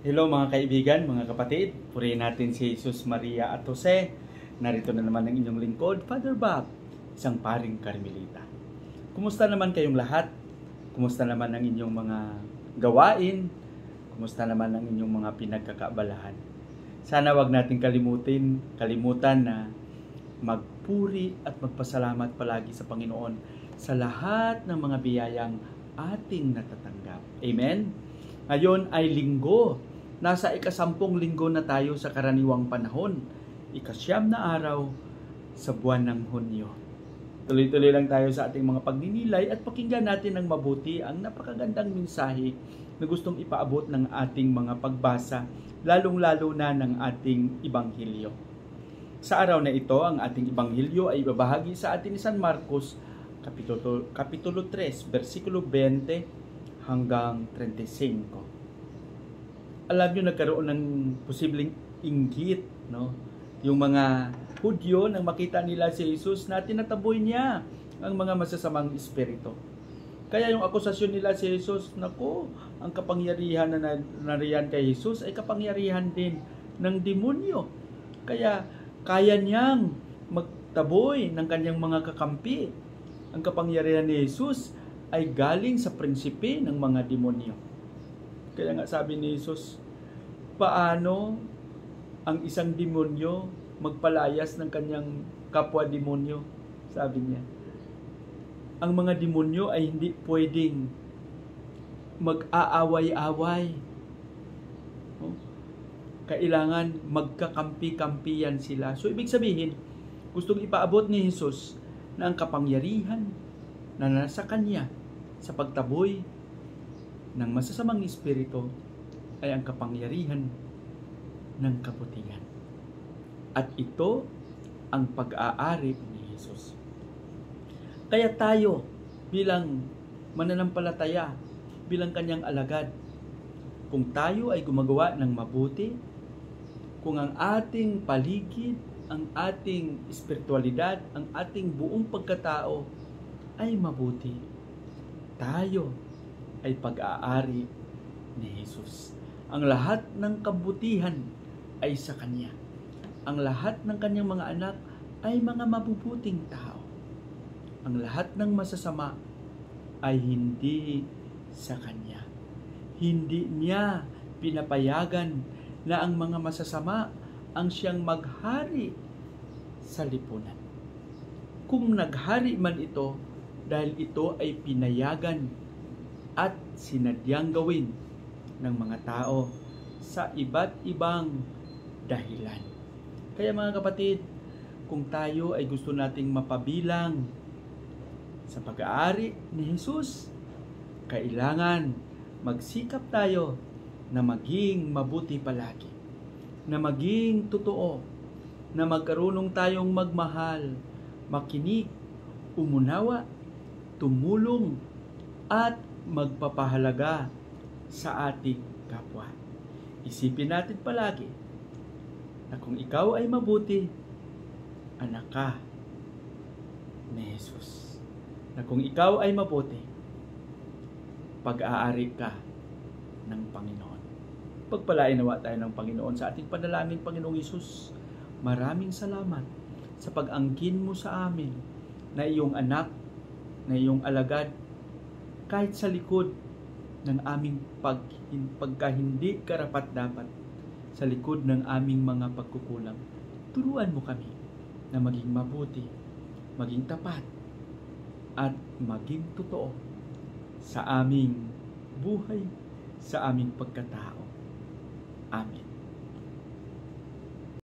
Hello mga kaibigan, mga kapatid. Purihin natin si Jesus, Maria at Jose. Narito na naman ang inyong lingkod, Father Bob, isang paring Karmelita. Kumusta naman kayong lahat? Kumusta naman ang inyong mga gawain? Kumusta naman ang inyong mga pinagkakaabalahan? Sana wag natin kalimutan na magpuri at magpasalamat palagi sa Panginoon sa lahat ng mga biyayang ating natatanggap. Amen? Ngayon ay linggo. Nasa ika-10 linggo na tayo sa karaniwang panahon. Ika-9 na araw sa buwan ng Hunyo. Tuloy-tuloy lang tayo sa ating mga pagninilay at pakinggan natin ng mabuti ang napakagandang mensahe na gustong ipaabot ng ating mga pagbasa, lalong-lalo na ng ating Ibanghilyo. Sa araw na ito, ang ating Ibanghilyo ay ibabahagi sa atin ni San Marcos, Kapitulo 3, versikulo 20 hanggang 35. Alam nyo, nagkaroon ng posibleng inggit, no? Yung mga Hudyo, nang makita nila si Jesus, na tinataboy niya ang mga masasamang espiritu. Kaya yung akusasyon nila si Jesus, naku, ang kapangyarihan na nariyan kay Jesus ay kapangyarihan din ng demonyo. Kaya kaya niyang magtaboy ng kanyang mga kakampi. Ang kapangyarihan ni Jesus ay galing sa prinsipe ng mga demonyo. Kaya nga sabi ni Jesus, paano ang isang demonyo magpalayas ng kanyang kapwa-demonyo? Sabi niya, ang mga demonyo ay hindi pwedeng mag-aaway-away. Kailangan magkakampi-kampiyan sila. So, ibig sabihin, gustong ipaabot ni Jesus na ang kapangyarihan na nasa kanya sa pagtaboy ng masasamang espiritu ay ang kapangyarihan ng kabutihan. At ito ang pag-aari ni Jesus. Kaya tayo bilang mananampalataya, bilang kanyang alagad, kung tayo ay gumagawa ng mabuti, kung ang ating paligid, ang ating espiritualidad, ang ating buong pagkatao ay mabuti, tayo ay pag-aari ni Jesus. Ang lahat ng kabutihan ay sa Kanya. Ang lahat ng Kanyang mga anak ay mga mabubuting tao. Ang lahat ng masasama ay hindi sa Kanya. Hindi niya pinapayagan na ang mga masasama ang siyang maghari sa lipunan. Kung naghari man ito, dahil ito ay pinayagan at sinadyang gawin ng mga tao sa iba't ibang dahilan. Kaya mga kapatid, kung tayo ay gusto nating mapabilang sa pag-aari ni Jesus, kailangan magsikap tayo na maging mabuti palagi, na maging totoo, na magkarunong tayong magmahal, makinig, umunawa, tumulong, at magpapahalaga sa ating kapwa. Isipin natin palagi na kung ikaw ay mabuti, anak ka ni Jesus. Na kung ikaw ay mabuti, pag-aari ka ng Panginoon. Pagpalain nawa tayo ng Panginoon sa ating panalangin. Panginoong Jesus, maraming salamat sa pag-angkin mo sa amin na iyong anak, na iyong alagad, kahit sa likod ng aming pagkahindi karapat-dapat, sa likod ng aming mga pagkukulang, turuan mo kami na maging mabuti, maging tapat, at maging totoo sa aming buhay, sa aming pagkatao. Amen.